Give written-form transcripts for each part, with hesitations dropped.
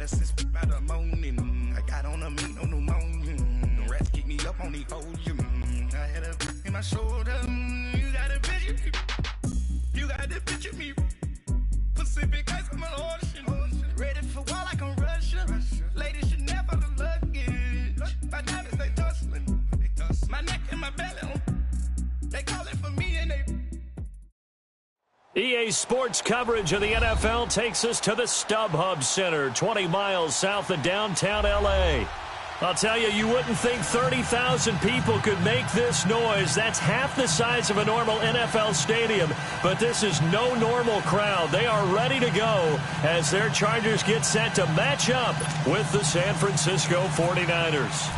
better since by the morning. I got on a meat, no pneumonia. The rats keep me up on these podium. I had a in my shoulder. You got a picture me. You got a picture me. Pacific ice on my ocean. Ready for war like I'm Russian. Ladies should never the luggage. My diamonds, they tussling. My neck and my belly. They call it for me and they... EA Sports coverage of the NFL takes us to the StubHub Center, 20 miles south of downtown L.A. I'll tell you, you wouldn't think 30,000 people could make this noise. That's half the size of a normal NFL stadium, but this is no normal crowd. They are ready to go as their Chargers get set to match up with the San Francisco 49ers.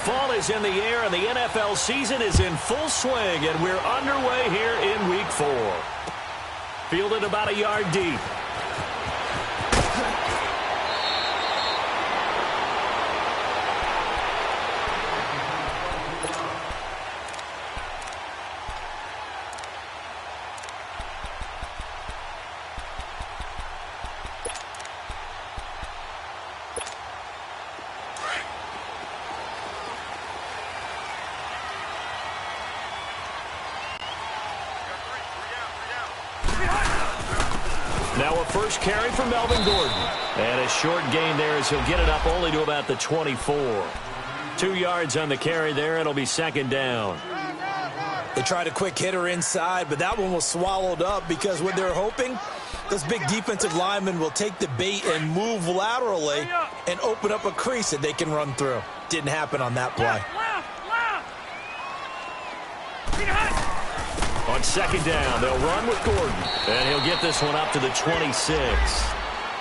Fall is in the air, and the NFL season is in full swing, and we're underway here in Week 4. Fielded about a yard deep. Now a first carry for Melvin Gordon. And a short gain there as he'll get it up only to about the 24. 2 yards on the carry there. It'll be second down. They tried a quick hitter inside, but that one was swallowed up because what they're hoping, this big defensive lineman will take the bait and move laterally and open up a crease that they can run through. Didn't happen on that play. On second down, they'll run with Gordon. And he'll get this one up to the 26.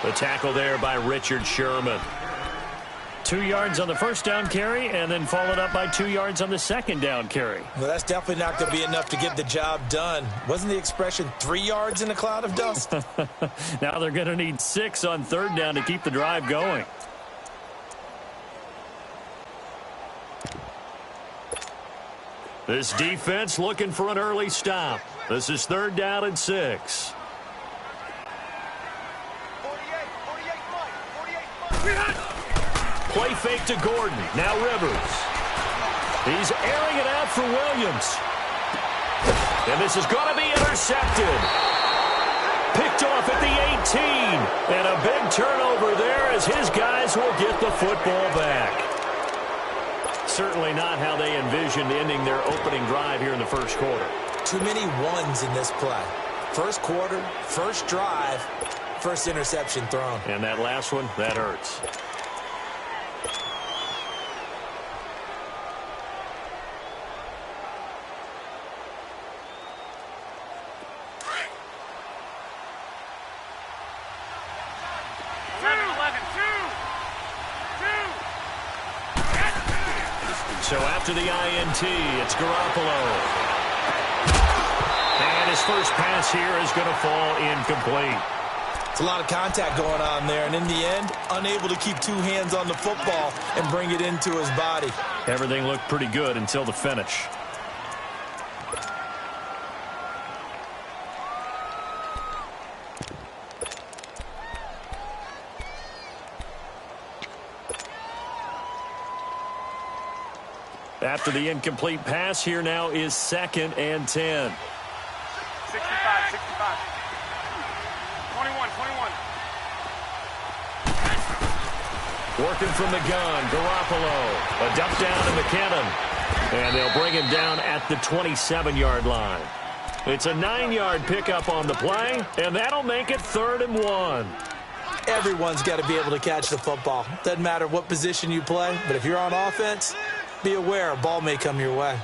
The tackle there by Richard Sherman. 2 yards on the first down carry, and then followed up by 2 yards on the second down carry. Well, that's definitely not going to be enough to get the job done. Wasn't the expression 3 yards in a cloud of dust? Now they're going to need 6 on third down to keep the drive going. This defense looking for an early stop. This is third down and 6. Play fake to Gordon. Now Rivers. He's airing it out for Williams. And this is going to be intercepted. Picked off at the 18. And a big turnover there as his guys will get the football back. Certainly not how they envisioned ending their opening drive here in the first quarter. Too many ones in this play. First quarter, first drive, first interception thrown. And that last one, that hurts. So after the INT, it's Garoppolo. And his first pass here is going to fall incomplete. It's a lot of contact going on there, and in the end, unable to keep 2 hands on the football and bring it into his body. Everything looked pretty good until the finish. After the incomplete pass, here now is 2nd and 10. 65. 21. Working from the gun, Garoppolo. A dump down to McKinnon. And they'll bring him down at the 27-yard line. It's a 9-yard pickup on the play, and that'll make it 3rd and 1. Everyone's got to be able to catch the football. Doesn't matter what position you play, but if you're on offense, be aware a ball may come your way.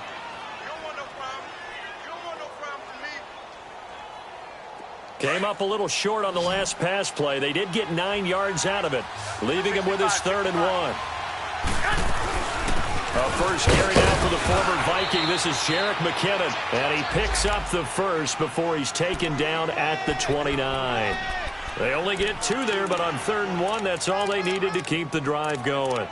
Came up a little short on the last pass play. They did get 9 yards out of it, leaving him with his 3rd and 1. A first carry now for the former Viking. This is Jerick McKinnon, and he picks up the first before he's taken down at the 29. They only get 2 there, but on 3rd and 1, that's all they needed to keep the drive going.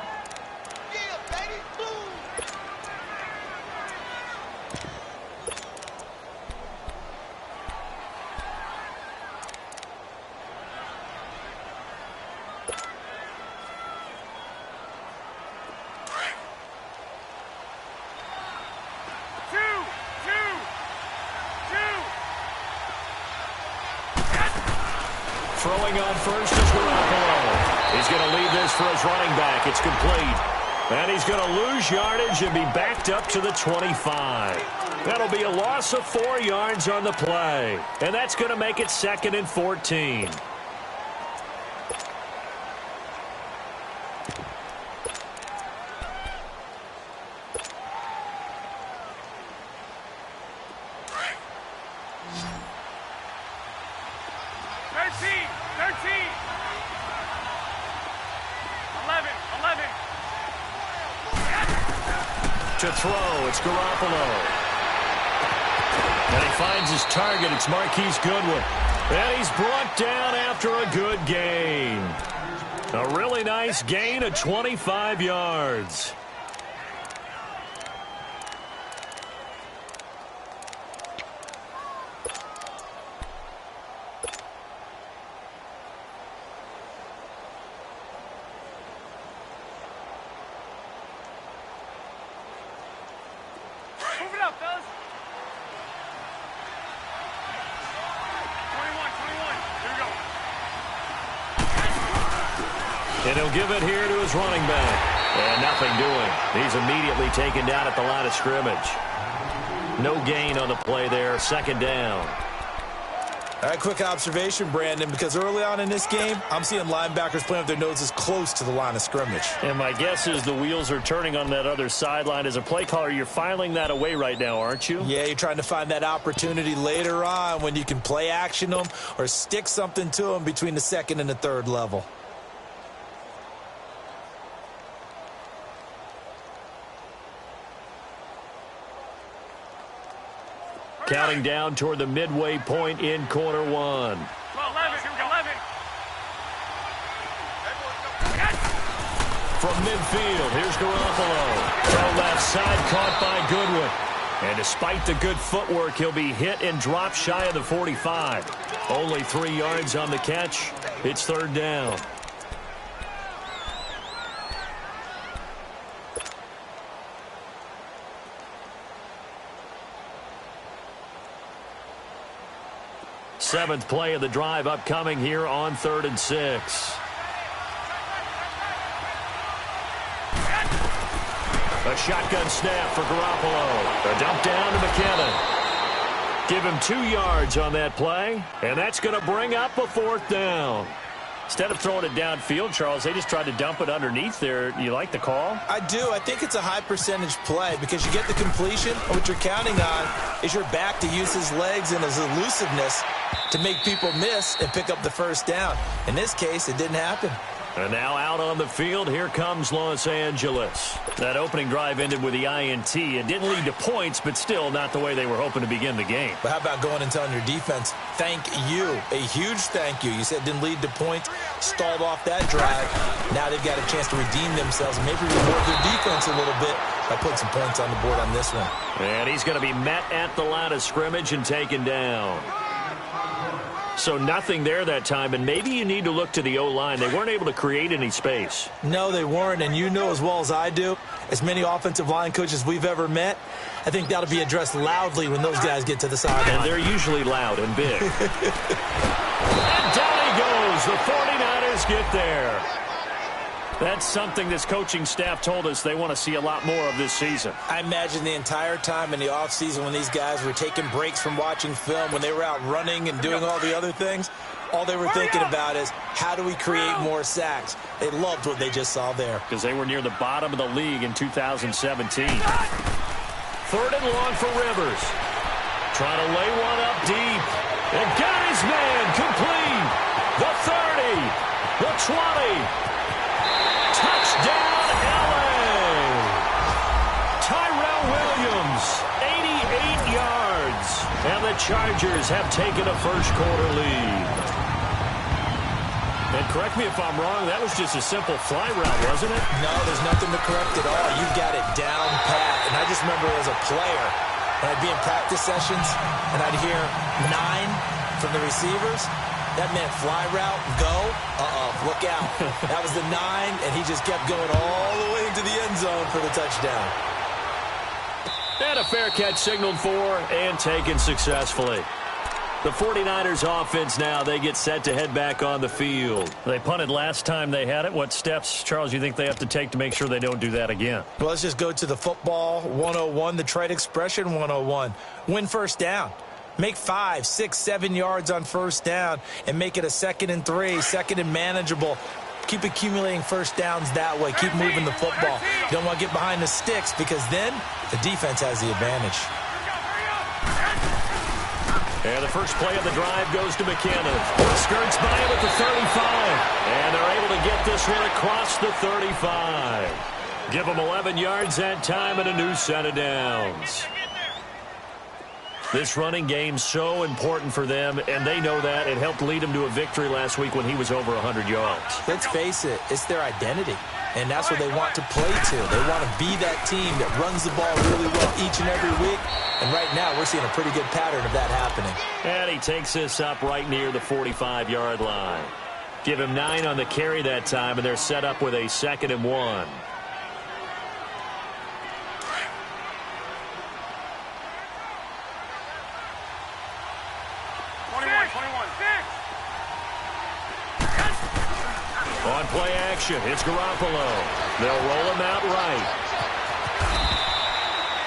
Throwing on first is Garoppolo. He's going to leave this for his running back. It's complete. And he's going to lose yardage and be backed up to the 25. That'll be a loss of 4 yards on the play. And that's going to make it 2nd and 14. To throw, it's Garoppolo. And he finds his target. It's Marquise Goodwin. And he's brought down after a good gain. A really nice gain of 25 yards. And he'll give it here to his running back. And nothing doing. He's immediately taken down at the line of scrimmage. No gain on the play there. 2nd down. All right, quick observation, Brandon, because early on in this game, I'm seeing linebackers playing with their noses close to the line of scrimmage. And my guess is the wheels are turning on that other sideline. As a play caller, you're filing that away right now, aren't you? Yeah, you're trying to find that opportunity later on when you can play action them or stick something to them between the 2nd and the 3rd level. Counting down toward the midway point in quarter 1. 11. From midfield, here's Garoppolo. Throw left side, caught by Goodwin. And despite the good footwork, he'll be hit and dropped shy of the 45. Only 3 yards on the catch. It's 3rd down. Seventh play of the drive upcoming here on 3rd and 6. A shotgun snap for Garoppolo. A dump down to McKinnon. Give him 2 yards on that play, and that's going to bring up a 4th down. Instead of throwing it downfield, Charles, they just tried to dump it underneath there. You like the call? I do. I think it's a high percentage play because you get the completion. What you're counting on is your back to use his legs and his elusiveness to make people miss and pick up the 1st down. In this case, it didn't happen. And now out on the field, here comes Los Angeles. That opening drive ended with the INT. It didn't lead to points, but still not the way they were hoping to begin the game. But how about going and telling your defense, thank you, a huge thank you. You said it didn't lead to points, stalled off that drive. Now they've got a chance to redeem themselves and maybe reward their defense a little bit by putting some points on the board on this one. And he's going to be met at the line of scrimmage and taken down. So nothing there that time, and maybe you need to look to the O-line. They weren't able to create any space. No, they weren't, and you know as well as I do, as many offensive line coaches we've ever met, I think that'll be addressed loudly when those guys get to the sideline. And they're usually loud and big. And down he goes. The 49ers get there. That's something this coaching staff told us they want to see a lot more of this season. I imagine the entire time in the offseason when these guys were taking breaks from watching film, when they were out running and doing all the other things, all they were thinking about is how do we create more sacks? They loved what they just saw there. Because they were near the bottom of the league in 2017. 3rd and long for Rivers. Trying to lay one up deep. And got his man complete. The 30. The 20. Touchdown, L.A. Tyrell Williams, 88 yards. And the Chargers have taken a first-quarter lead. And correct me if I'm wrong, that was just a simple fly route, wasn't it? No, there's nothing to correct at all. You've got it down pat. And I just remember as a player, when I'd be in practice sessions and I'd hear 9 from the receivers, That meant fly route, go. Look out. That was the 9, and he just kept going all the way into the end zone for the touchdown. And a fair catch signaled for and taken successfully. The 49ers offense now, they get set to head back on the field. They punted last time they had it. What steps, Charles, you think they have to take to make sure they don't do that again? Well, let's just go to the football 101, the trade expression 101. Win first down. Make 5, 6, 7 yards on first down and make it a 2nd and 3, 2nd and manageable. Keep accumulating first downs that way. Keep moving the football. You don't want to get behind the sticks because then the defense has the advantage. And the first play of the drive goes to McKinnon. Skirts by him at the 35. And they're able to get this one across the 35. Give them 11 yards that time and a new set of downs. This running game so important for them, and they know that. It helped lead them to a victory last week when he was over 100 yards. Let's face it, it's their identity, and that's what they want to play to. They want to be that team that runs the ball really well each and every week, and right now we're seeing a pretty good pattern of that happening. And he takes this up right near the 45-yard line. Give him 9 on the carry that time, and they're set up with a 2nd and 1. On play action, it's Garoppolo. They'll roll him out right.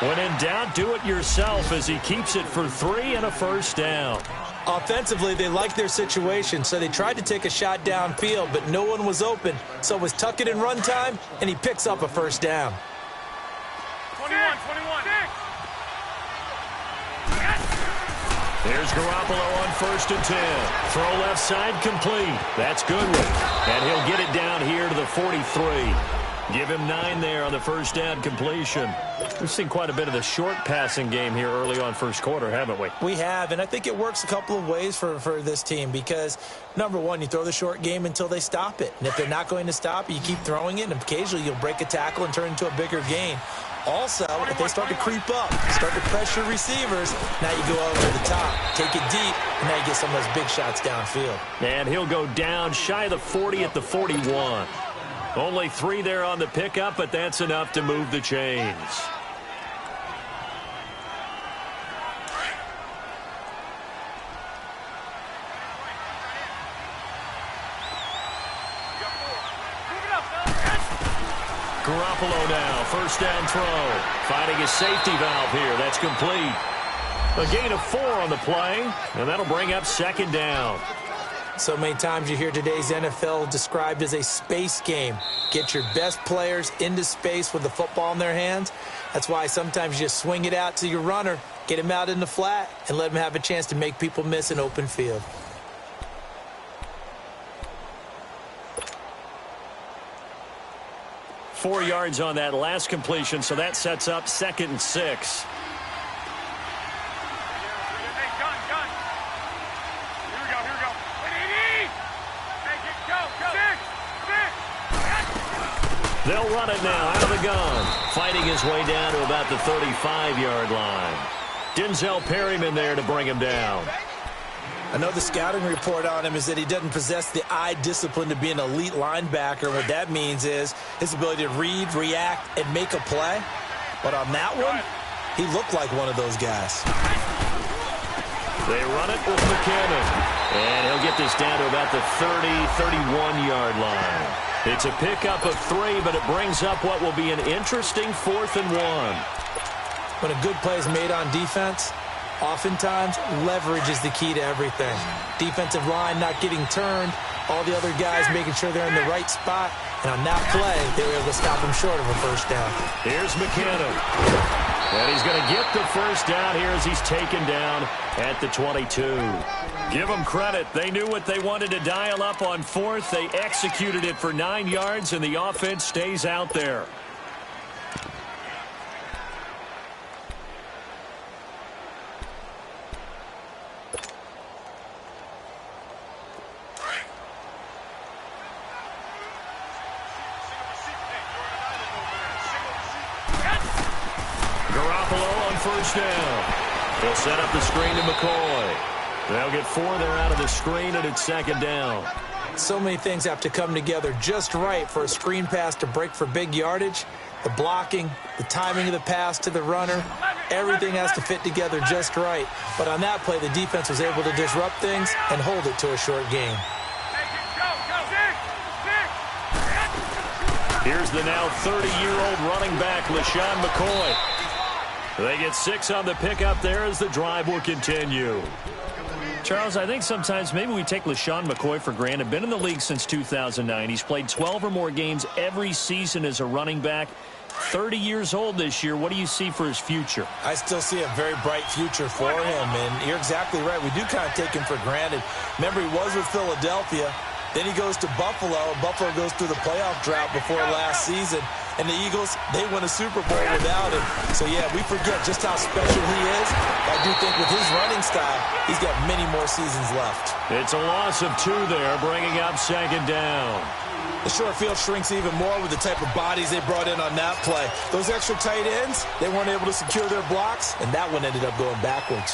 When in doubt, do it yourself as he keeps it for 3 and a first down. Offensively, they like their situation, so they tried to take a shot downfield, but no one was open. So it was tuck it in run time, and he picks up a first down. 21. Here's Garoppolo on 1st and 10. Throw left side complete. That's Goodwin. And he'll get it down here to the 43. Give him 9 there on the first down completion. We've seen quite a bit of the short passing game here early on first quarter, haven't we? We have, and I think it works a couple of ways for this team because, number one, you throw the short game until they stop it. And if they're not going to stop it, you keep throwing it, and occasionally you'll break a tackle and turn into a bigger gain. Also, if they start to creep up, start to pressure receivers, now you go over the top, take it deep, and now you get some of those big shots downfield. And he'll go down shy of the 40 at the 41. Only 3 there on the pickup, but that's enough to move the chains. Garoppolo now, first down throw. Finding his safety valve here. That's complete. A gain of 4 on the play, and that'll bring up 2nd down. So many times you hear today's NFL described as a space game. Get your best players into space with the football in their hands. That's why sometimes you just swing it out to your runner, get him out in the flat, and let him have a chance to make people miss an open field. Four yards on that last completion, so that sets up 2nd and 6. They'll run it now out of the gun. Fighting his way down to about the 35-yard line. Denzel Perryman there to bring him down. I know the scouting report on him is that he doesn't possess the eye discipline to be an elite linebacker. What that means is his ability to read, react, and make a play. But on that one, he looked like one of those guys. They run it with McKinnon. And he'll get this down to about the 30, 31-yard line. It's a pickup of 3, but it brings up what will be an interesting 4th and 1. When a good play is made on defense, oftentimes leverage is the key to everything. Defensive line not getting turned, all the other guys making sure they're in the right spot, and on that play, they were able to stop him short of a first down. Here's McKinnon. And he's going to get the first down here as he's taken down at the 22. Give them credit. They knew what they wanted to dial up on 4th. They executed it for 9 yards, and the offense stays out there. Garoppolo on first down. He'll set up the screen to McCoy. They'll get 4 there out of the screen, and it's second down. So many things have to come together just right for a screen pass to break for big yardage. The blocking, the timing of the pass to the runner, everything has to fit together just right. But on that play, the defense was able to disrupt things and hold it to a short game. Here's the now 30-year-old running back, LaShawn McCoy. They get 6 on the pickup there as the drive will continue. Charles, I think sometimes maybe we take LaShawn McCoy for granted. Been in the league since 2009. He's played 12 or more games every season as a running back. 30 years old this year. What do you see for his future? I still see a very bright future for him, and you're exactly right. We do kind of take him for granted. Remember, he was with Philadelphia. Then he goes to Buffalo. Buffalo goes through the playoff drought before last season. And the Eagles, they win a Super Bowl without him. So, yeah, we forget just how special he is. I do think with his running style, he's got many more seasons left. It's a loss of 2 there, bringing up second down. The short field shrinks even more with the type of bodies they brought in on that play. Those extra tight ends, they weren't able to secure their blocks, and that one ended up going backwards.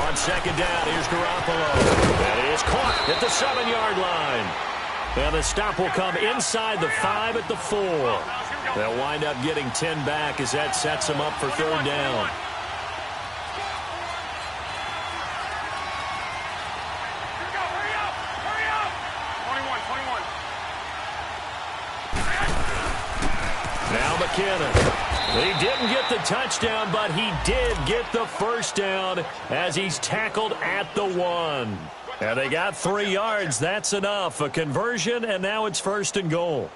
On second down, here's Garoppolo. That is caught at the 7-yard line. And the stop will come inside the 5 at the 4. They'll wind up getting 10 back as that sets them up for third down. Now McKinnon. He didn't get the touchdown, but he did get the first down as he's tackled at the 1. And they got 3 yards. That's enough. A conversion, and now it's first and goal.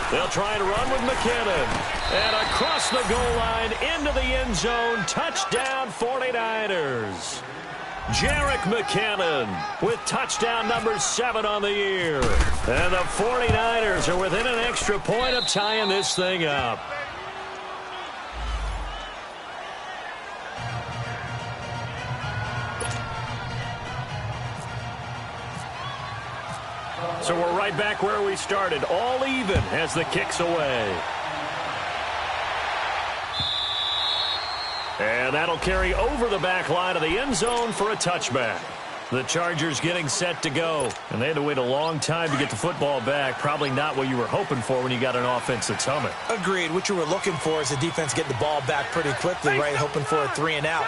They'll try to run with McKinnon. And across the goal line into the end zone. Touchdown 49ers. Jerick McKinnon with touchdown number 7 on the year. And the 49ers are within an extra point of tying this thing up. So we're right back where we started, all even as the kick's away. And that'll carry over the back line of the end zone for a touchback. The Chargers getting set to go. And they had to wait a long time to get the football back. Probably not what you were hoping for when you got an offense that's humming. Agreed. What you were looking for is the defense getting the ball back pretty quickly, right? Hoping for a 3 and out.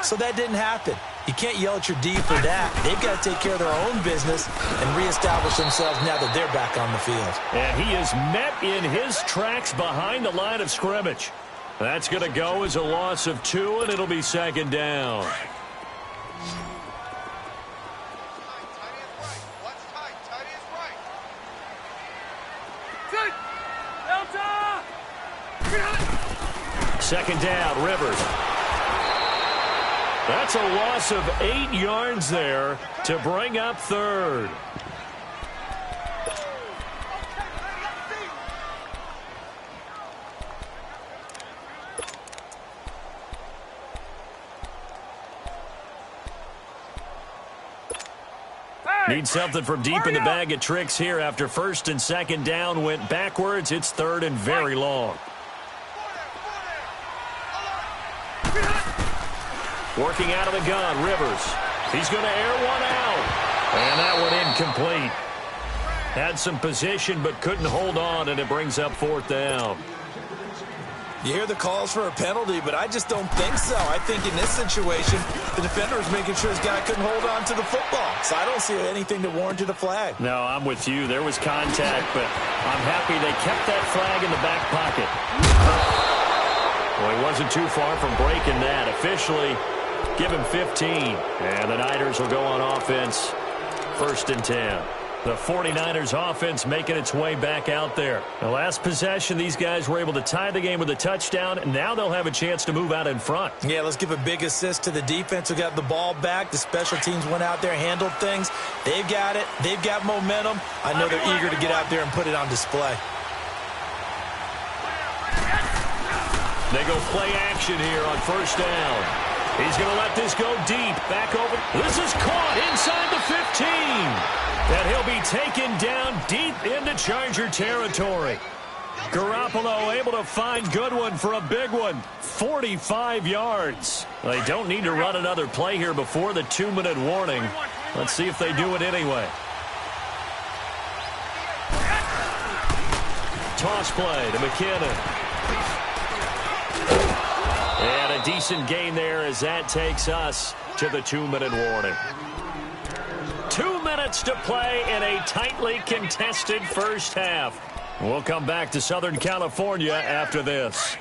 So that didn't happen. You can't yell at your D for that. They've got to take care of their own business and reestablish themselves now that they're back on the field. And he is met in his tracks behind the line of scrimmage. That's going to go as a loss of 2, and it'll be second down. Second down, Rivers. That's a loss of 8 yards there to bring up third. Need something from deep in the bag of tricks here after first and second down went backwards. It's third and very long. Working out of the gun, Rivers. He's going to air one out. And that one incomplete. Had some position but couldn't hold on, and it brings up fourth down. You hear the calls for a penalty, but I just don't think so. I think in this situation, the defender was making sure his guy couldn't hold on to the football. So I don't see anything that warranted a flag. No, I'm with you. There was contact, but I'm happy they kept that flag in the back pocket. Well, he wasn't too far from breaking that. Officially, give him 15. And the Niners will go on offense, first and 10. The 49ers offense making its way back out there. The last possession, these guys were able to tie the game with a touchdown, and now they'll have a chance to move out in front. Yeah, let's give a big assist to the defense who got the ball back. The special teams went out there, handled things. They've got it. They've got momentum. I know they're eager to get out there and put it on display. They go play action here on first down. He's going to let this go deep. Back over. This is caught inside the 15. And he'll be taken down deep into Charger territory. Garoppolo able to find Goodwin for a big one. 45 yards. They don't need to run another play here before the 2-minute warning. Let's see if they do it anyway. Toss play to McKinnon. And a decent gain there as that takes us to the 2-minute warning. 2 minutes to play in a tightly contested first half. We'll come back to Southern California after this.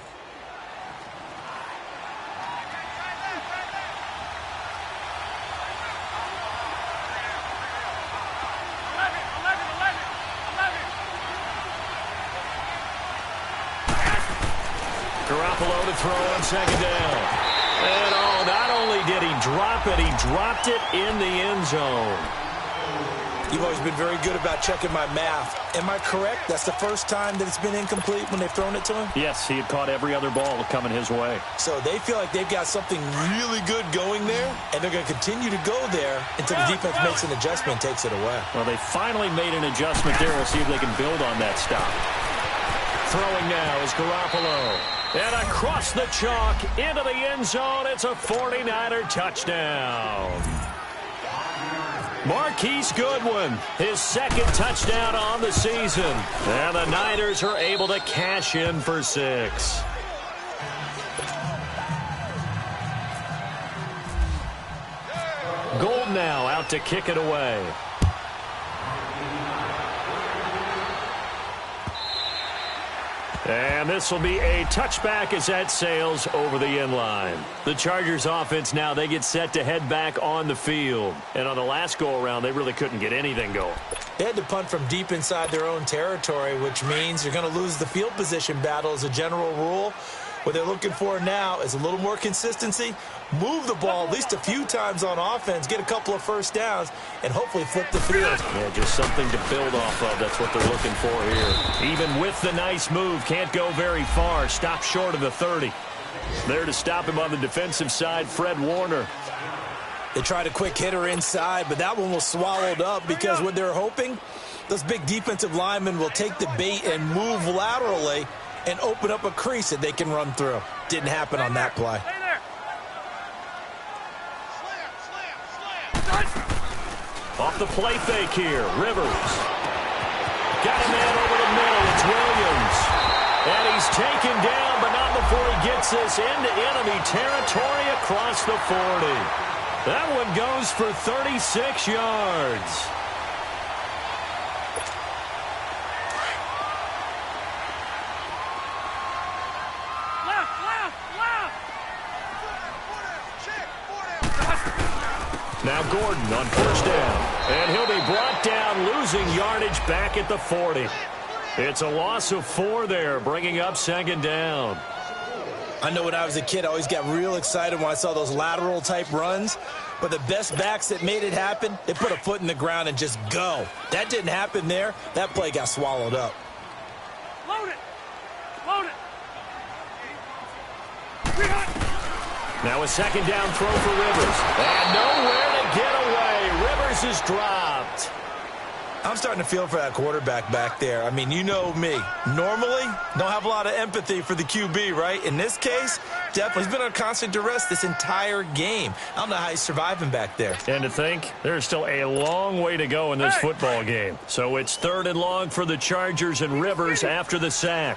Garoppolo to throw on second down. And not only did he drop it, he dropped it in the end zone. You've always been very good about checking my math. Am I correct? That's the first time that it's been incomplete when they've thrown it to him? Yes, he had caught every other ball coming his way. So they feel like they've got something really good going there, and they're going to continue to go there until the defense makes an adjustment and takes it away. Well, they finally made an adjustment there. We'll see if they can build on that stop. Throwing now is Garoppolo. And across the chalk into the end zone, it's a 49er touchdown. Marquise Goodwin, his second touchdown on the season. And the Niners are able to cash in for 6. Gold now out to kick it away. And this will be a touchback as that sails over the end line. The Chargers offense now, they get set to head back on the field. And on the last go-around, they really couldn't get anything going. They had to punt from deep inside their own territory, which means you're going to lose the field position battle as a general rule. What they're looking for now is a little more consistency, move the ball at least a few times on offense, get a couple of first downs, and hopefully flip the field. Yeah, just something to build off of. That's what they're looking for here. Even with the nice move, can't go very far. Stop short of the 30. There to stop him on the defensive side, Fred Warner. They tried a quick hitter inside, but that one was swallowed up because what they're hoping, those big defensive linemen will take the bait and move laterally and open up a crease that they can run through. Didn't happen on that play. Off the play fake here, Rivers. Got a man over the middle, it's Williams. And he's taken down, but not before he gets this into enemy territory across the 40. That one goes for 36 yards. Now Gordon on first down. And he'll be brought down, losing yardage back at the 40. It's a loss of 4 there, bringing up second down. I know when I was a kid, I always got real excited when I saw those lateral-type runs. But the best backs that made it happen, they put a foot in the ground and just go. That didn't happen there. That play got swallowed up. Load it! Load it! Now a second down throw for Rivers. And nowhere to get away. Rivers is dropped. I'm starting to feel for that quarterback back there. I mean, you know me. Normally, don't have a lot of empathy for the QB, right? In this case, definitely. He's been on constant duress this entire game. I don't know how he's surviving back there. And to think, there's still a long way to go in this football game. So it's 3rd and long for the Chargers and Rivers after the sack.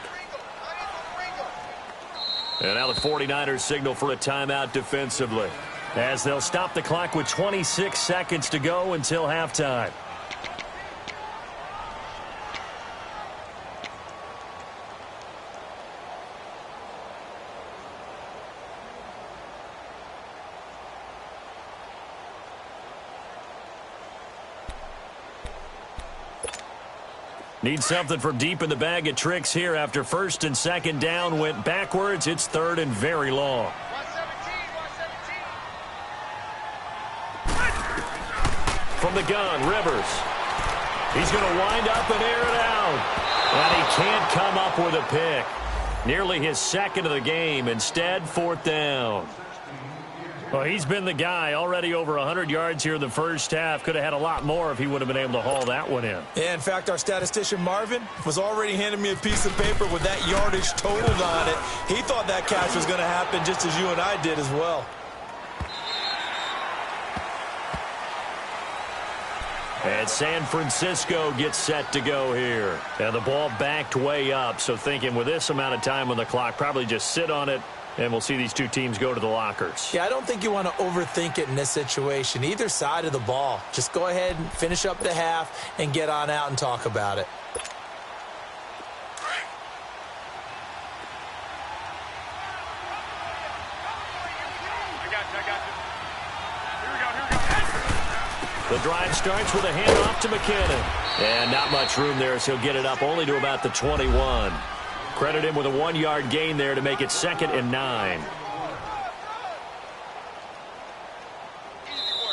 And now the 49ers signal for a timeout defensively, as they'll stop the clock with 26 seconds to go until halftime. Need something from deep in the bag of tricks here after first and second down went backwards. It's third and very long. 117. From the gun, Rivers. He's going to wind up and air it out. And he can't come up with a pick. Nearly his second of the game. Instead, fourth down. Well, he's been the guy. Already over 100 yards here in the first half. Could have had a lot more if he would have been able to haul that one in. Yeah, in fact, our statistician Marvin was already handing me a piece of paper with that yardage totaled on it. He thought that catch was going to happen just as you and I did as well. And San Francisco gets set to go here. And the ball backed way up, so thinking with this amount of time on the clock, probably just sit on it, and we'll see these two teams go to the lockers. Yeah, I don't think you want to overthink it in this situation. Either side of the ball. Just go ahead and finish up the half and get on out and talk about it. I got you. Here we go. The drive starts with a handoff to McKinnon. And not much room there, so he'll get it up only to about the 21. Credit him with a 1-yard gain there to make it 2nd and 9.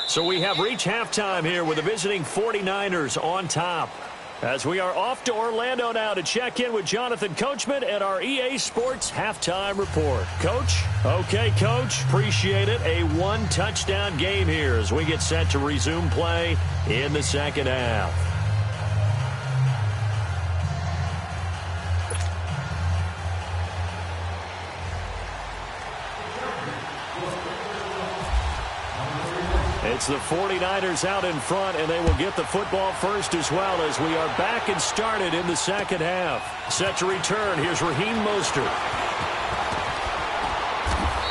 So we have reached halftime here with the visiting 49ers on top. As we are off to Orlando now to check in with Jonathan Coachman at our EA Sports Halftime Report. Coach? Okay, Coach. Appreciate it. A 1-touchdown game here as we get set to resume play in the second half. It's the 49ers out in front, and they will get the football first as well as we are back and started in the second half. Set to return. Here's Raheem Mostert.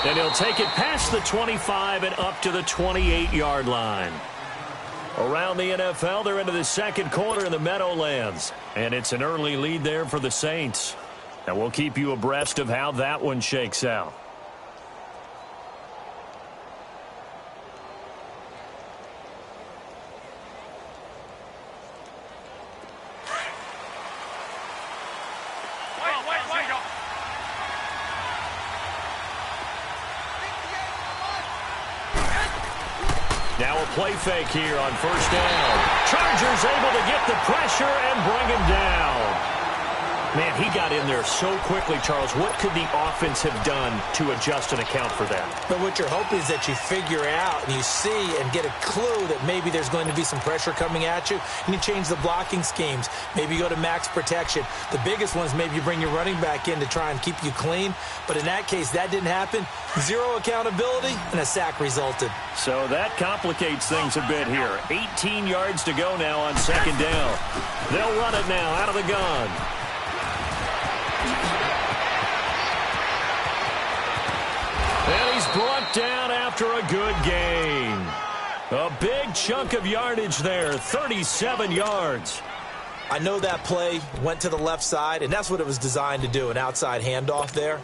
And he'll take it past the 25 and up to the 28-yard line. Around the NFL, they're into the second quarter in the Meadowlands. And it's an early lead there for the Saints. And we'll keep you abreast of how that one shakes out. Now a play fake here on first down. Chargers able to get the pressure and bring him down. Man, he got in there so quickly, Charles. What could the offense have done to adjust and account for that? But what you're hoping is that you figure out and you see and get a clue that maybe there's going to be some pressure coming at you, and you change the blocking schemes. Maybe you go to max protection. The biggest one is maybe you bring your running back in to try and keep you clean. But in that case, that didn't happen. Zero accountability, and a sack resulted. So that complicates things a bit here. 18 yards to go now on second down. They'll run it now out of the gun. And he's brought down after a good gain. A big chunk of yardage there, 37 yards. I know that play went to the left side, and that's what it was designed to do, an outside handoff there.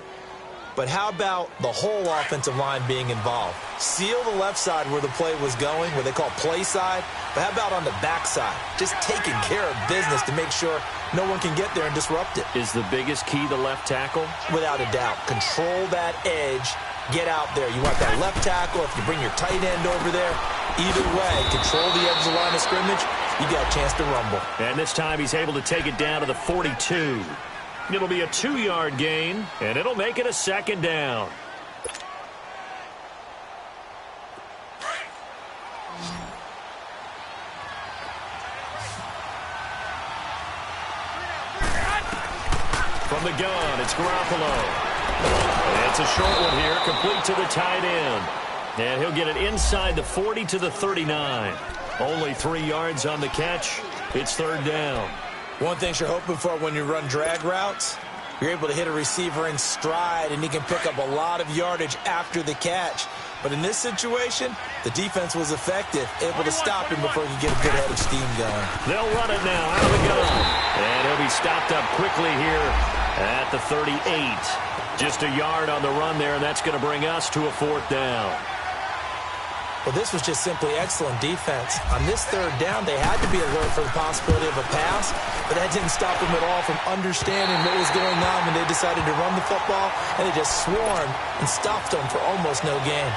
But how about the whole offensive line being involved? Seal the left side where the play was going, where they call play side. But how about on the back side? Just taking care of business to make sure no one can get there and disrupt it. Is the biggest key the left tackle? Without a doubt. Control that edge. Get out there. You want that left tackle. If you bring your tight end over there, either way, control the edge of the line of scrimmage, you got a chance to rumble. And this time he's able to take it down to the 42. It'll be a 2-yard gain, and it'll make it a second down. From the gun, it's Garoppolo. It's a short one here, complete to the tight end. And he'll get it inside the 40 to the 39. Only 3 yards on the catch. It's third down. One thing you're hoping for when you run drag routes, you're able to hit a receiver in stride, and he can pick up a lot of yardage after the catch. But in this situation, the defense was effective, able to stop him before he could get a good head of steam going. They'll run it now out of the gun. And he'll be stopped up quickly here at the 38. Just a yard on the run there, and that's going to bring us to a fourth down. Well, this was just simply excellent defense. On this third down, they had to be alert for the possibility of a pass, but that didn't stop them at all from understanding what was going on when they decided to run the football, and they just swarmed and stopped them for almost no gain.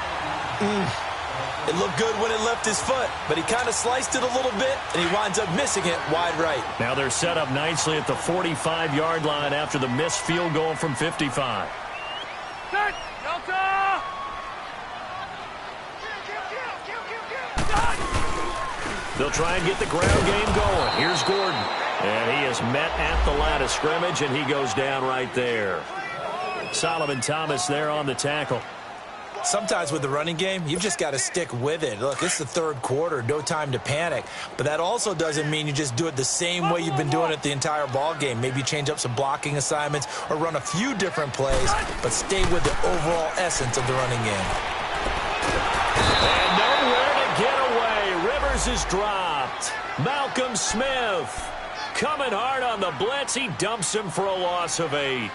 It looked good when it left his foot, but he kind of sliced it a little bit, and he winds up missing it wide right. Now they're set up nicely at the 45-yard line after the missed field goal from 55. Set! Delta! They'll try and get the ground game going. Here's Gordon. And he is met at the line of scrimmage, and he goes down right there. Solomon Thomas there on the tackle. Sometimes with the running game, you've just got to stick with it. Look, it's the third quarter, no time to panic. But that also doesn't mean you just do it the same way you've been doing it the entire ball game. Maybe change up some blocking assignments or run a few different plays, but stay with the overall essence of the running game. And nowhere to get away. Rivers is dropped. Malcolm Smith coming hard on the blitz. He dumps him for a loss of 8.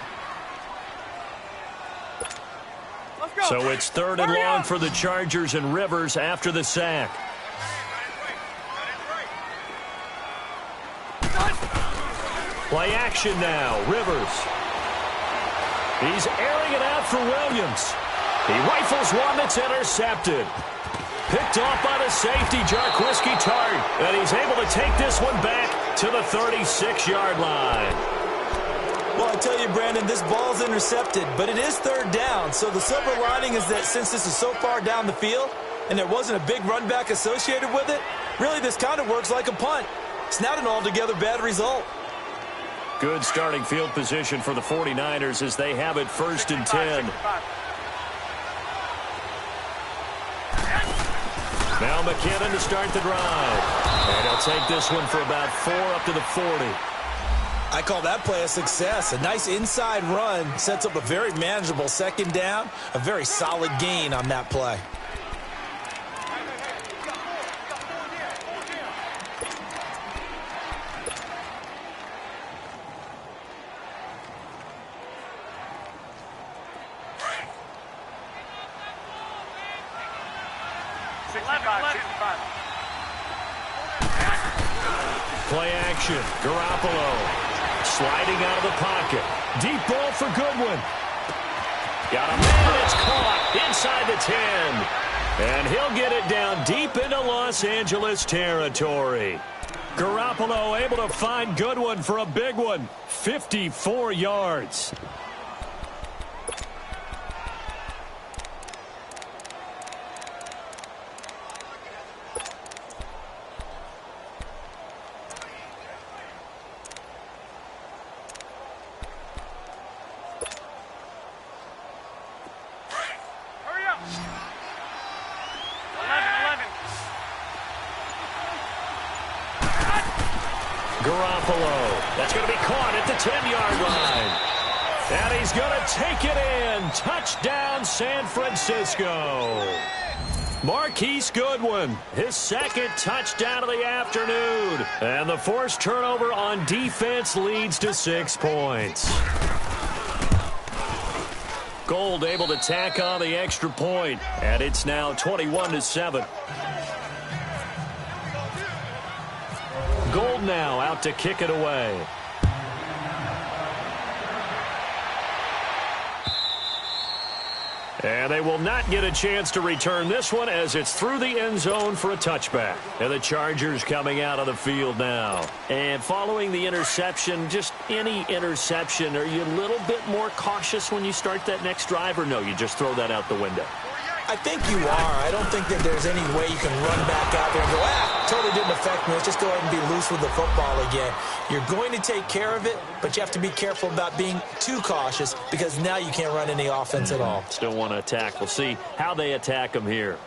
So it's third and long for the Chargers and Rivers after the sack. Play action now. Rivers. He's airing it out for Williams. He rifles one that's intercepted. Picked off by the safety, Jarquiski Tart. And he's able to take this one back to the 36-yard line. Well, I tell you, Brandon, this ball's intercepted, but it is third down. So the silver lining is that since this is so far down the field and there wasn't a big run back associated with it, really this kind of works like a punt. It's not an altogether bad result. Good starting field position for the 49ers as they have it 1st and 10. Now McKinnon to start the drive. And he'll take this one for about 4 up to the 40. I call that play a success. A nice inside run sets up a very manageable second down. A very solid gain on that play. Play action. Garoppolo. Sliding out of the pocket. Deep ball for Goodwin. Got a man. It's caught inside the 10. And he'll get it down deep into Los Angeles territory. Garoppolo able to find Goodwin for a big one. 54 yards. Garoppolo. That's going to be caught at the 10-yard line. And he's going to take it in. Touchdown, San Francisco. Marquise Goodwin, his second touchdown of the afternoon. And the forced turnover on defense leads to 6 points. Gold able to tack on the extra point. And it's now 21-7. Gold now out to kick it away. And they will not get a chance to return this one as it's through the end zone for a touchback. And the Chargers coming out of the field now. And following the interception, just any interception, are you a little bit more cautious when you start that next drive, or no, you just throw that out the window? I think you are. I don't think that there's any way you can run back out there and go, totally didn't affect me. Let's just go ahead and be loose with the football again. You're going to take care of it, but you have to be careful about being too cautious because now you can't run any offense at all. Still want to attack. We'll see how they attack them here.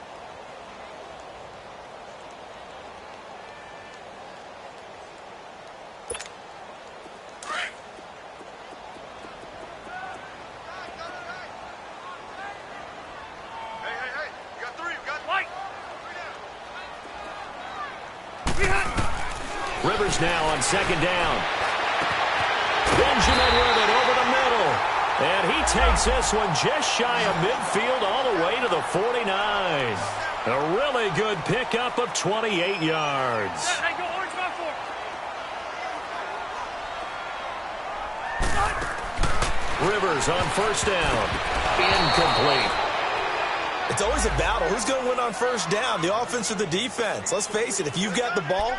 Rivers now on second down. Benjamin with it over the middle. And he takes this one just shy of midfield all the way to the 49. A really good pickup of 28 yards. Hey, go orange back for. Rivers on first down. Incomplete. It's always a battle. Who's going to win on first down, the offense or the defense? Let's face it, if you've got the ball,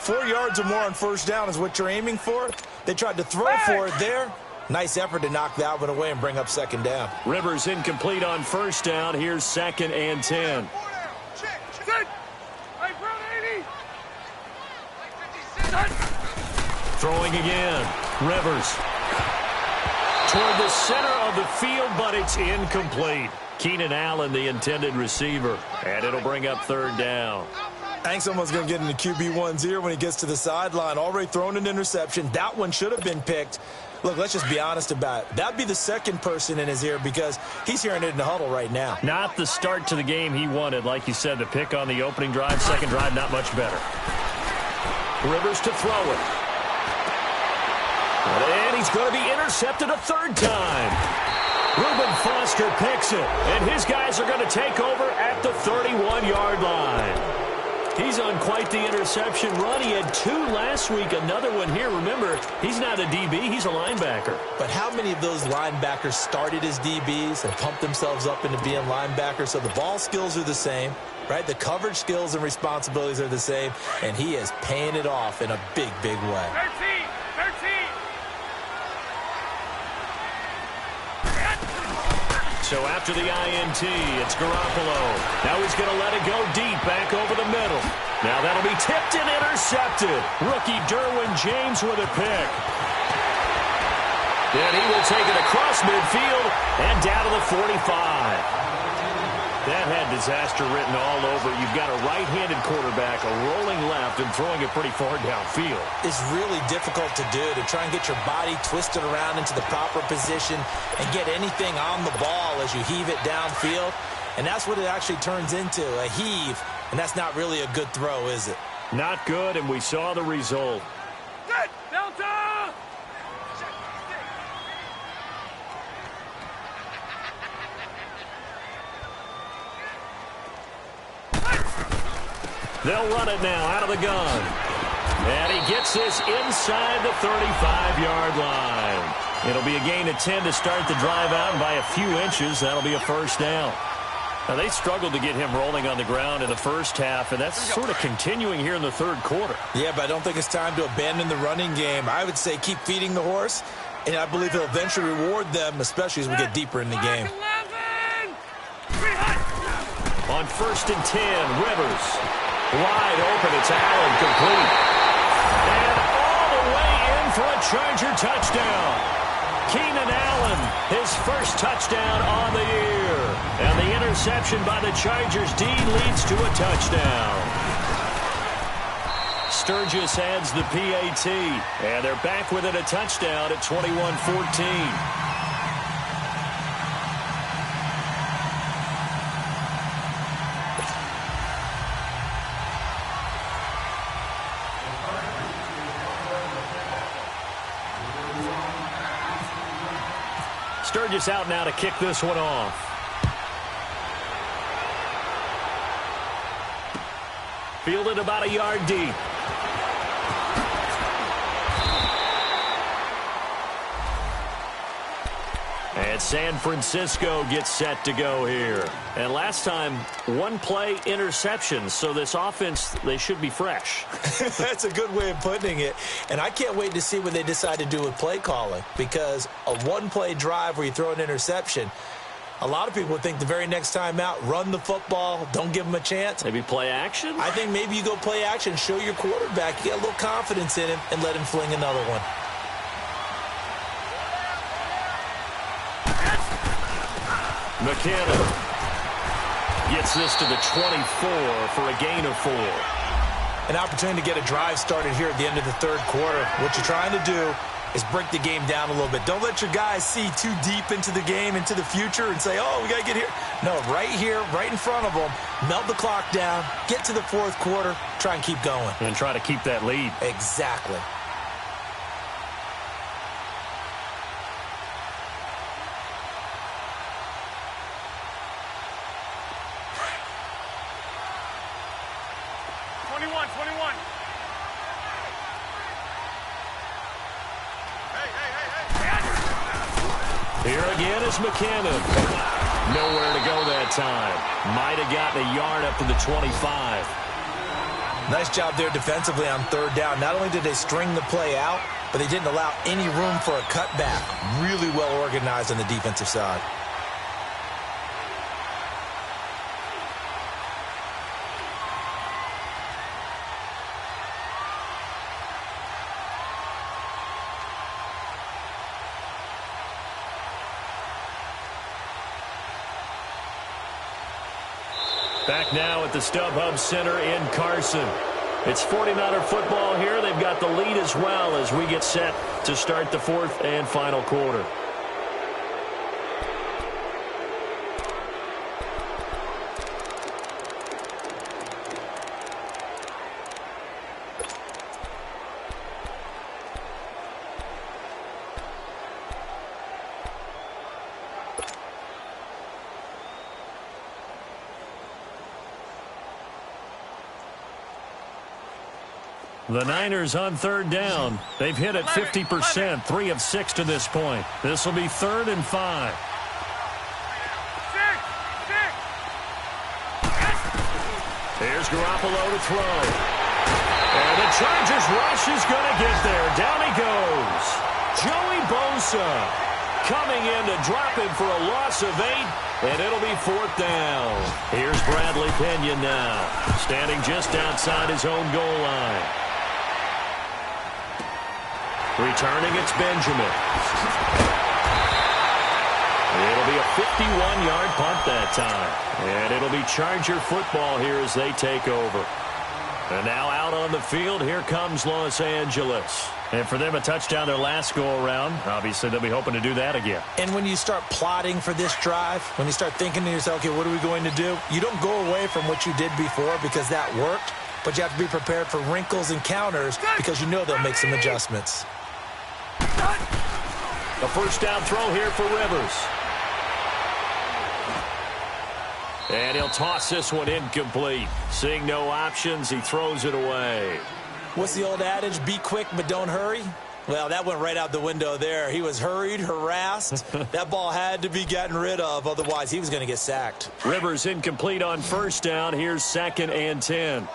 4 yards or more on first down is what you're aiming for. They tried to throw for it there. Nice effort to knock that one away and bring up second down. Rivers incomplete on first down. Here's 2nd and 10. Throwing again. Rivers. Toward the center of the field, but it's incomplete. Keenan Allen, the intended receiver. And it'll bring up 3rd down. I think someone's going to get into QB1's ear when he gets to the sideline. Already thrown an interception. That one should have been picked. Look, let's just be honest about it. That'd be the second person in his ear because he's hearing it in the huddle right now. Not the start to the game he wanted. Like you said, the pick on the opening drive, second drive, not much better. Rivers to throw it. And he's going to be intercepted a 3rd time. Reuben Foster picks it, and his guys are going to take over at the 31-yard line. He's on quite the interception run. He had 2 last week, another one here. Remember, he's not a DB, he's a linebacker. But how many of those linebackers started as DBs and pumped themselves up into being linebackers? So the ball skills are the same, right? The coverage skills and responsibilities are the same, and he is paying it off in a big, big way. 13. So after the INT, it's Garoppolo. Now he's going to let it go deep back over the middle. Now that'll be tipped and intercepted. Rookie Derwin James with a pick. And he will take it across midfield and down to the 45. That had disaster written all over. You've got a right-handed quarterback, a rolling left, and throwing it pretty far downfield. It's really difficult to do, to try and get your body twisted around into the proper position and get anything on the ball as you heave it downfield. And that's what it actually turns into, a heave. And that's not really a good throw, is it? Not good, and we saw the result. Good. Delta! They'll run it now out of the gun. And he gets this inside the 35-yard line. It'll be a gain of 10 to start the drive out, and by a few inches, that'll be a first down. Now, they struggled to get him rolling on the ground in the first half, and that's sort of continuing here in the 3rd quarter. Yeah, but I don't think it's time to abandon the running game. I would say keep feeding the horse, and I believe he'll eventually reward them, especially as we get deeper in the game. 11. On 1st and 10, Rivers. Wide open, it's Allen, complete. And all the way in for a Charger touchdown. Keenan Allen, his first touchdown on the year. And the interception by the Chargers D leads to a touchdown. Sturgis adds the PAT, and they're back within a touchdown at 21-14. Sturgis out now to kick this one off. Fielded about a yard deep. And San Francisco gets set to go here. And last time, 1-play interception. So this offense, they should be fresh. That's a good way of putting it. And I can't wait to see what they decide to do with play calling. Because a 1-play drive where you throw an interception, a lot of people would think the very next time out, run the football, don't give them a chance. Maybe play action? I think maybe you go play action, show your quarterback, you get a little confidence in him, and let him fling another one. McKinnon gets this to the 24 for a gain of 4. An opportunity to get a drive started here at the end of the 3rd quarter. What you're trying to do is break the game down a little bit. Don't let your guys see too deep into the game, into the future, and say, oh, we got to get here. No, right here, right in front of them, melt the clock down, get to the 4th quarter, try and keep going. And try to keep that lead. Exactly. again is McKinnon. Nowhere to go that time. Might have gotten a yard up to the 25. Nice job there defensively on third down. Not only did they string the play out, but they didn't allow any room for a cutback. Really well organized on the defensive side. Back now at the StubHub Center in Carson. It's 49er football here. They've got the lead as well as we get set to start the fourth and final quarter. The Niners on third down. They've hit it 50%, 3 of 6 to this point. This will be 3rd and 5. Here's Garoppolo to throw. And the Chargers rush is going to get there. Down he goes. Joey Bosa coming in to drop him for a loss of 8, and it'll be 4th down. Here's Bradley Pinion now, standing just outside his own goal line. Returning, it's Benjamin. It'll be a 51-yard punt that time. And it'll be Charger football here as they take over. And now out on the field, here comes Los Angeles. And for them, a touchdown their last go-around. Obviously, they'll be hoping to do that again. And when you start plotting for this drive, when you start thinking to yourself, okay, what are we going to do? You don't go away from what you did before because that worked. But you have to be prepared for wrinkles and counters because you know they'll make some adjustments. A first down throw here for Rivers. And he'll toss this one incomplete. Seeing no options, he throws it away. What's the old adage? Be quick, but don't hurry. Well, that went right out the window there. He was hurried, harassed. That ball had to be gotten rid of. Otherwise, he was going to get sacked. Rivers incomplete on first down. Here's 2nd and 10.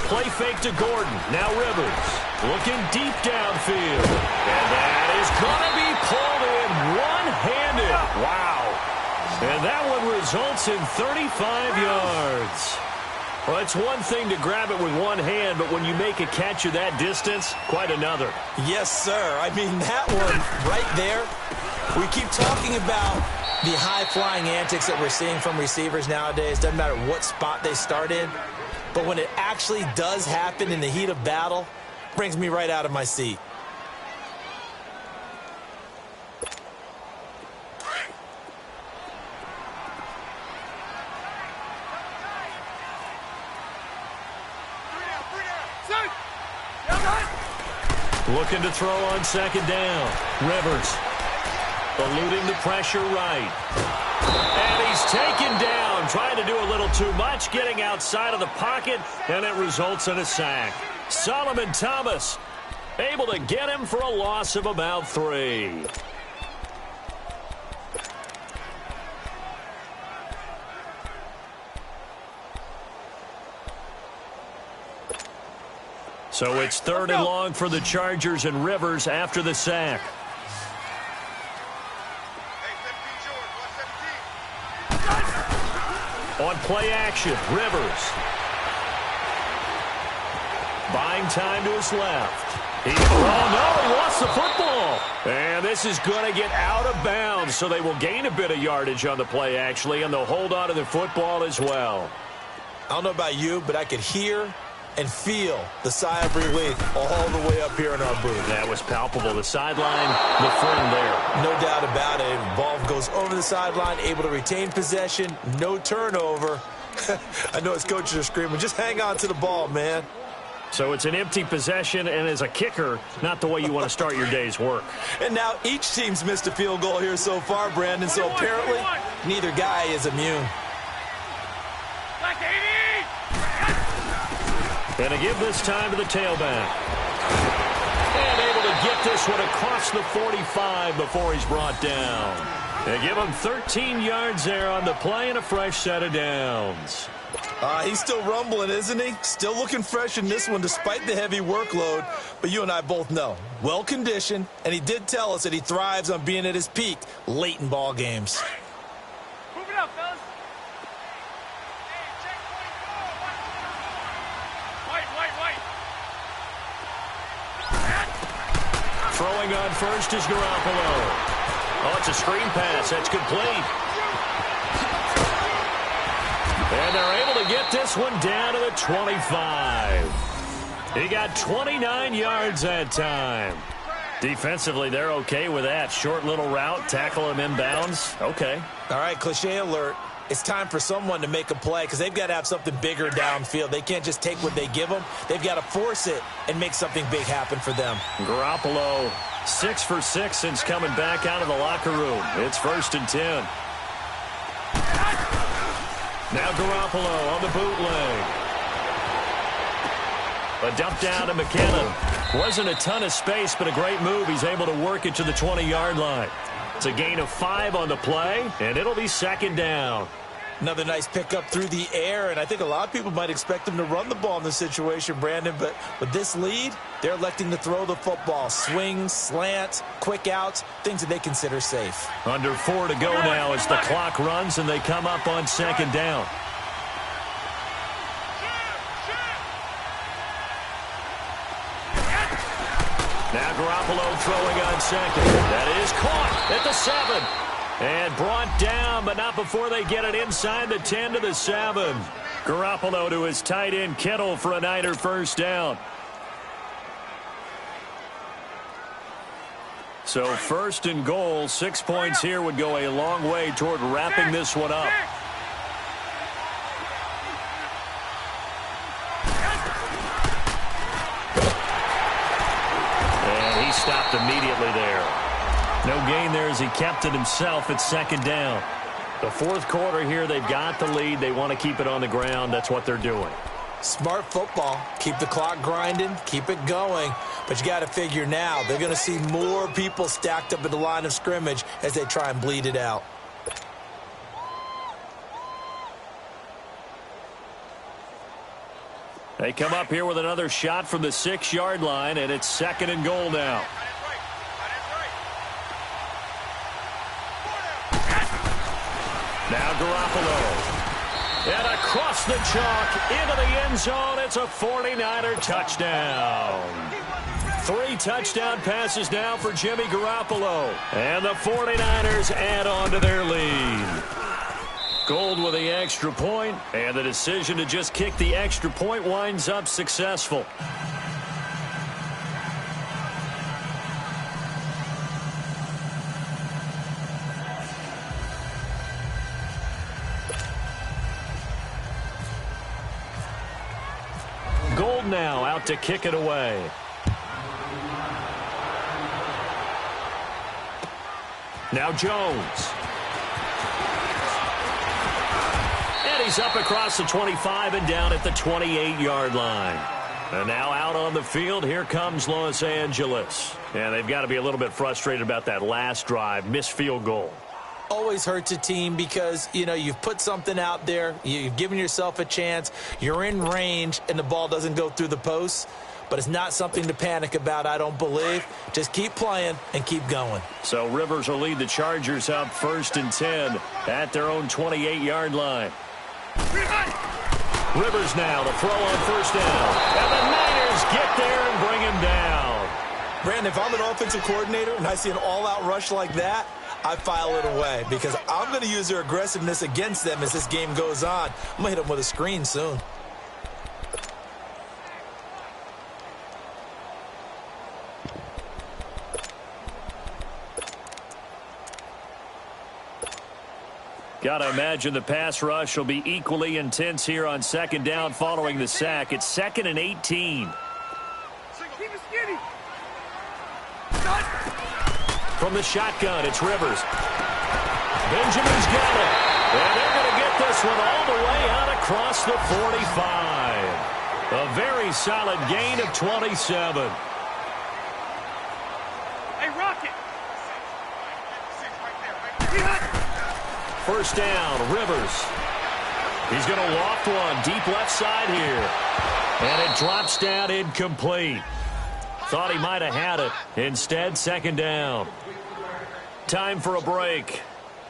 Play fake to Gordon. Now Rivers looking deep downfield. And that is going to be pulled in one-handed. Wow. And that one results in 35 yards. Well, it's one thing to grab it with one hand, but when you make a catch of that distance, quite another. Yes, sir. I mean, that one right there, we keep talking about the high-flying antics that we're seeing from receivers nowadays. Doesn't matter what spot they start in. But when it actually does happen in the heat of battle, brings me right out of my seat. Looking to throw on 2nd down. Rivers eluding the pressure right. And he's taken down, trying to do a little too much, getting outside of the pocket, and it results in a sack. Solomon Thomas able to get him for a loss of about 3. So it's 3rd and long for the Chargers, and Rivers after the sack. On play action, Rivers. Buying time to his left. Oh, no, he lost the football. And this is going to get out of bounds, so they will gain a bit of yardage on the play, actually, and they'll hold on to the football as well. I don't know about you, but I could hear and feel the sigh of relief all the way up here in our booth. That was palpable. The sideline, the friend there. No doubt about it. Ball goes over the sideline, able to retain possession, no turnover. I know his coaches are screaming, just hang on to the ball, man. So it's an empty possession, and as a kicker, not the way you want to start your day's work. And now each team's missed a field goal here so far, Brandon, so apparently neither guy is immune. And to give this time to the tailback. And able to get this one across the 45 before he's brought down. They give him 13 yards there on the play and a fresh set of downs. He's still rumbling, isn't he? Still looking fresh in this one despite the heavy workload. But you and I both know, well-conditioned, and he did tell us that he thrives on being at his peak late in ball games. Move it up, fellas. White. Throwing on first is Garoppolo. Oh, it's a screen pass. That's complete. And they're able to get this one down to the 25. He got 29 yards that time. Defensively, they're okay with that. Short little route, tackle him inbounds. Okay. All right, cliche alert. It's time for someone to make a play because they've got to have something bigger downfield. They can't just take what they give them. They've got to force it and make something big happen for them. Garoppolo, 6 for 6 since coming back out of the locker room. It's 1st and 10. Now Garoppolo on the bootleg. A dump down to McKinnon. Wasn't a ton of space, but a great move. He's able to work it to the 20-yard line. It's a gain of 5 on the play, and it'll be 2nd down. Another nice pickup through the air, and I think a lot of people might expect him to run the ball in this situation, Brandon, but with this lead, they're electing to throw the football. Swings, slants, quick outs, things that they consider safe. Under 4 to go now as the clock runs, and they come up on 2nd down. Now Garoppolo throwing on 2nd. That is caught at the 7. And brought down, but not before they get it inside the 10 to the 7. Garoppolo to his tight end, Kittle, for a Niner 1st down. So 1st and goal, 6 points here would go a long way toward wrapping this one up. And he stopped immediately there. No gain there as he kept it himself at 2nd down. The 4th quarter here, they've got the lead. They want to keep it on the ground. That's what they're doing. Smart football. Keep the clock grinding. Keep it going. But you got to figure now they're going to see more people stacked up at the line of scrimmage as they try and bleed it out. They come up here with another shot from the 6-yard line, and it's 2nd and goal now. Now Garoppolo. And across the chalk into the end zone. It's a 49er touchdown. 3 touchdown passes now for Jimmy Garoppolo. And the 49ers add on to their lead. Gold with the extra point, and the decision to just kick the extra point winds up successful. Gold now out to kick it away. Now Jones. And he's up across the 25 and down at the 28-yard line. And now out on the field, here comes Los Angeles. And they've got to be a little bit frustrated about that last drive, missed field goal. Always hurts a team because, you know, you've put something out there, you've given yourself a chance, you're in range, and the ball doesn't go through the posts. But it's not something to panic about, I don't believe. Just keep playing and keep going. So Rivers will lead the Chargers up 1st and 10 at their own 28-yard line. Rivers now to throw on 1st down. And the Niners get there and bring him down. Brandon, if I'm an offensive coordinator and I see an all-out rush like that, I file it away because I'm going to use their aggressiveness against them as this game goes on. I'm going to hit them with a screen soon. Got to imagine the pass rush will be equally intense here on 2nd down following the sack. It's 2nd and 18. Keep it skinny. From the shotgun, it's Rivers. Benjamin's got it. And they're going to get this one all the way out across the 45. A very very solid gain of 27. Hey, Rocket! First down, Rivers. He's going to loft one deep left side here. And it drops down incomplete. Thought he might have had it. Instead, second down. Time for a break.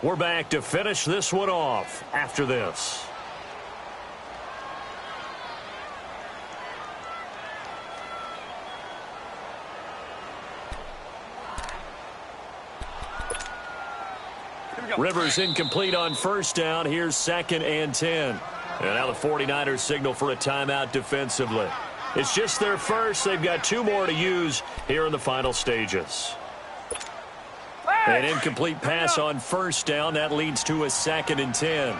We're back to finish this one off after this. Rivers incomplete on first down. Here's 2nd and 10. And now the 49ers signal for a timeout defensively. It's just their first. They've got 2 more to use here in the final stages. An incomplete pass on first down. That leads to a 2nd and 10.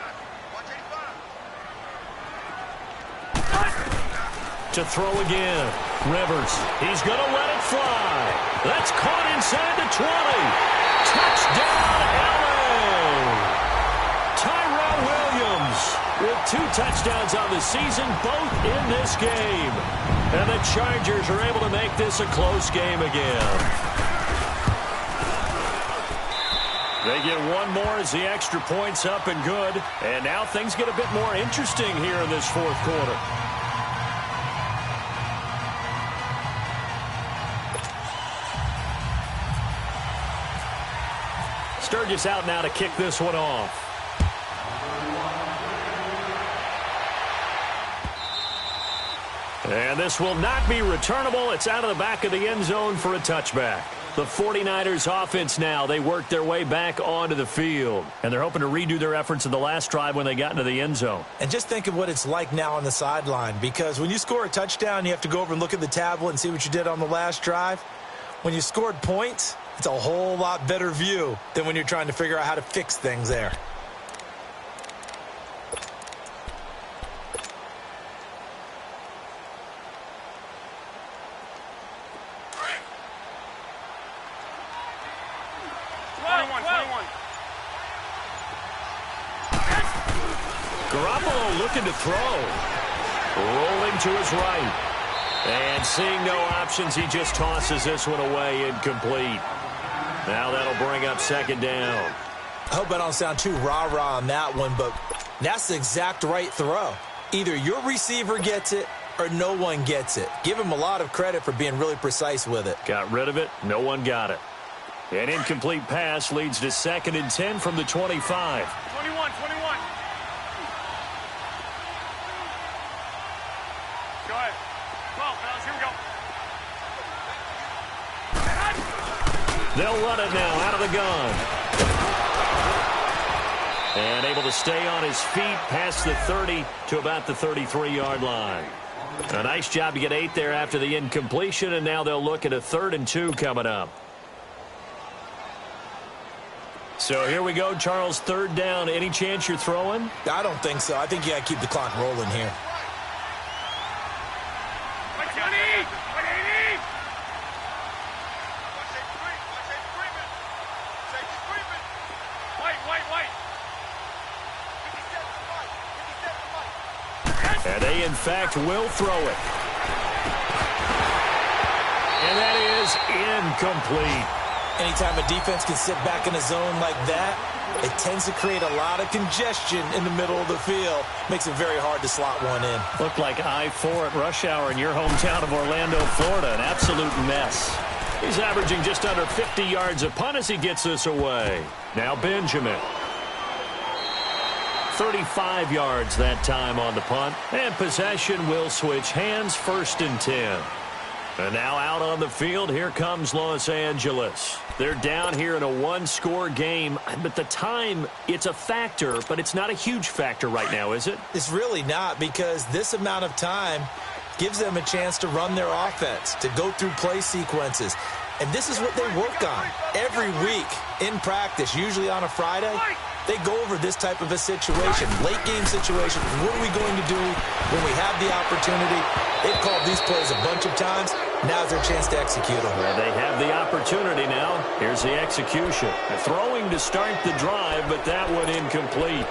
To throw again. Rivers. He's going to let it fly. That's caught inside the 20. Touchdown, LA. Tyrell Williams with 2 touchdowns on the season, both in this game. And the Chargers are able to make this a close game again. They get 1 more as the extra point's up and good. And now things get a bit more interesting here in this 4th quarter. Sturgis out now to kick this one off. And this will not be returnable. It's out of the back of the end zone for a touchback. The 49ers offense now, they work their way back onto the field. And they're hoping to redo their efforts in the last drive when they got into the end zone. And just think of what it's like now on the sideline. Because when you score a touchdown, you have to go over and look at the tablet and see what you did on the last drive. When you scored points, it's a whole lot better view than when you're trying to figure out how to fix things there. Garoppolo looking to throw. Rolling to his right. And seeing no options, he just tosses this one away incomplete. Now that'll bring up 2nd down. I hope I don't sound too rah-rah on that one, but that's the exact right throw. Either your receiver gets it or no one gets it. Give him a lot of credit for being really precise with it. Got rid of it. No one got it. An incomplete pass leads to 2nd and 10 from the 25. 21. Go ahead. 12, fellas. Here we go. They'll run it now out of the gun. And able to stay on his feet past the 30 to about the 33-yard line. A nice job to get 8 there after the incompletion, and now they'll look at a 3rd and 2 coming up. So here we go, Charles, 3rd down. Any chance you're throwing? I don't think so. I think you got to keep the clock rolling here. 180! And they, in fact, will throw it. And that is incomplete. Anytime a defense can sit back in a zone like that, it tends to create a lot of congestion in the middle of the field. Makes it very hard to slot one in. Looked like I-4 at rush hour in your hometown of Orlando, Florida. An absolute mess. He's averaging just under 50 yards a punt as he gets this away. Now Benjamin. 35 yards that time on the punt. And possession will switch hands, 1st and 10. And now out on the field, here comes Los Angeles. They're down here in a 1-score game. But the time, it's a factor, but it's not a huge factor right now, is it? It's really not, because this amount of time gives them a chance to run their offense, to go through play sequences. And this is what they work on every week in practice, usually on a Friday. They go over this type of a situation, late game situation. What are we going to do when we have the opportunity? They've called these plays a bunch of times. Now's their chance to execute them. Well, they have the opportunity now. Here's the execution. They're throwing to start the drive, but that one incomplete.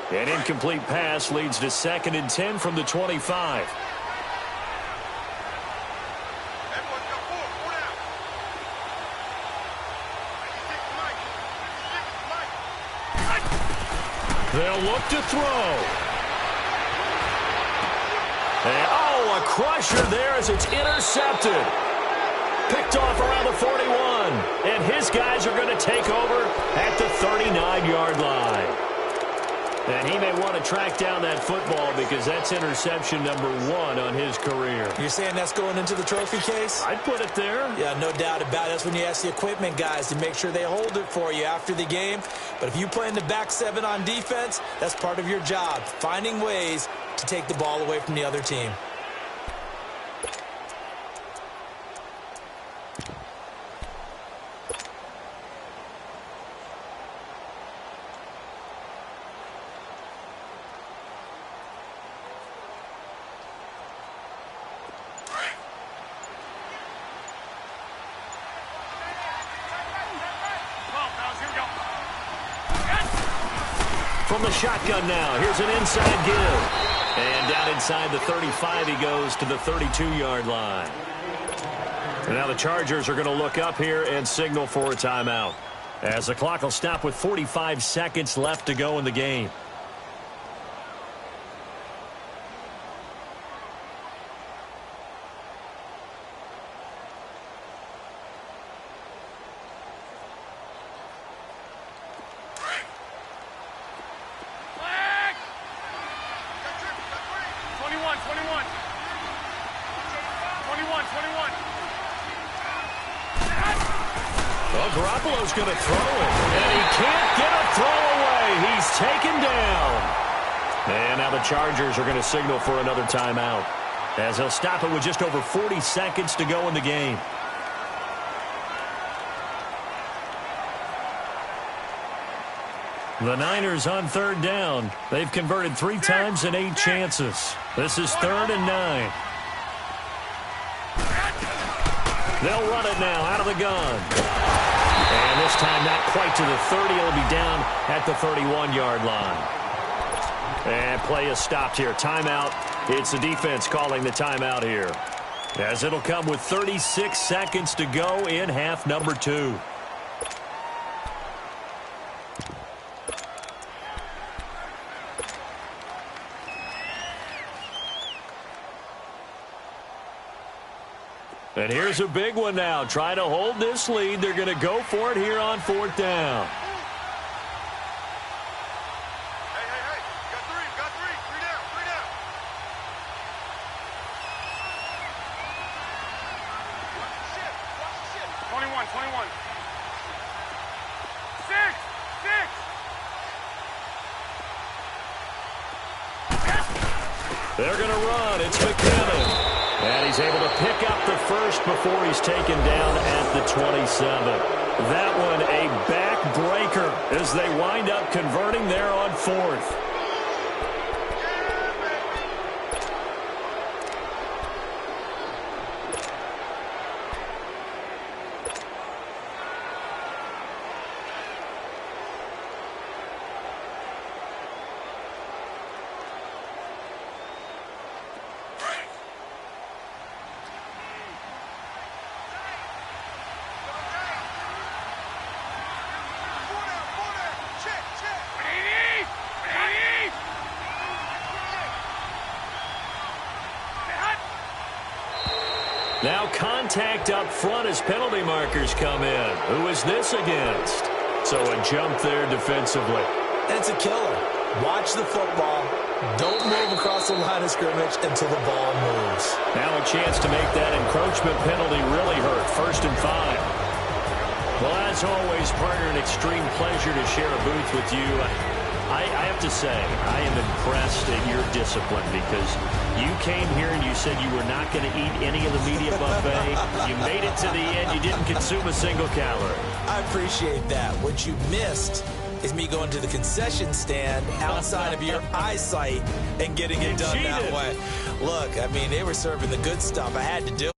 An incomplete pass leads to 2nd and 10 from the 25. They'll look to throw. And, a crusher there as it's intercepted. Picked off around the 41. And his guys are going to take over at the 39-yard line. And he may want to track down that football because that's interception number 1 on his career. You're saying that's going into the trophy case? I'd put it there. Yeah, no doubt about it. That's when you ask the equipment guys to make sure they hold it for you after the game. But if you play in the back 7 on defense, that's part of your job, finding ways to take the ball away from the other team. From the shotgun now, here's an inside give. And down inside the 35, he goes to the 32-yard line. And now the Chargers are going to look up here and signal for a timeout, as the clock will stop with 45 seconds left to go in the game. Garoppolo's going to throw it, and he can't get a throw away. He's taken down. And now the Chargers are going to signal for another timeout, as they'll stop it with just over 40 seconds to go in the game. The Niners on 3rd down. They've converted 3 times in 8 chances. This is 3rd and 9. They'll run it now out of the gun. And this time not quite to the 30. It'll be down at the 31-yard line. And play is stopped here. Timeout. It's the defense calling the timeout here, as it'll come with 36 seconds to go in half number 2. And here's a big one now. Trying to hold this lead. They're going to go for it here on 4th down. Hey. Got three. Three down. 21. 6. They're going to run. It's McKinnon. And he's able to pick up the first before he's taken down at the 27. That one a backbreaker as they wind up converting there on 4th. Now contact up front as penalty markers come in. Who is this against? So a jump there defensively. And it's a killer. Watch the football. Don't move across the line of scrimmage until the ball moves. Now a chance to make that encroachment penalty really hurt. 1st and 5. Well, as always, partner, an extreme pleasure to share a booth with you. I have to say, I am impressed at your discipline, because you came here and you said you were not going to eat any of the media buffet. You made it to the end. You didn't consume a single calorie. I appreciate that. What you missed is me going to the concession stand outside of your eyesight and getting it done that way. Look, I mean, they were serving the good stuff. I had to do it.